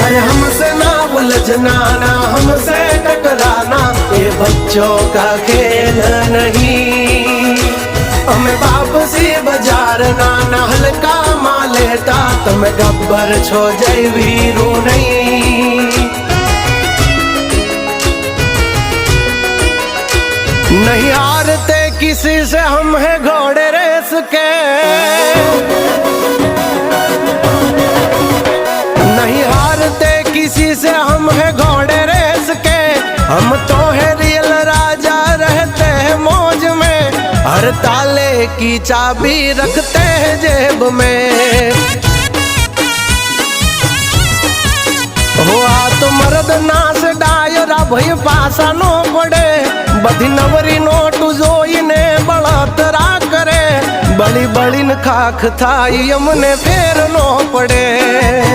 अरे हमसे ना उलझना ना हमसे टकराना, ये बच्चों का खेल नहीं। हमें वापसी बाजार ना हल्का मालेटा, तुम्हें गब्बर छो जय वीरू नहीं। नहीं हारते किसी से हम है घोड़े रेस के, नहीं हारते किसी से हम है घोड़े रेस के। हम तो है रियल राजा रहते हैं मौज में, हर ताले की चाबी रखते हैं जेब में। हो तो मर्द नास डायरा भई पासा नो पड़े, बधी नवरी नोट जोईने बड़तरा करे। बड़ी बड़ी खाख थाई हमने फेर नो पड़े।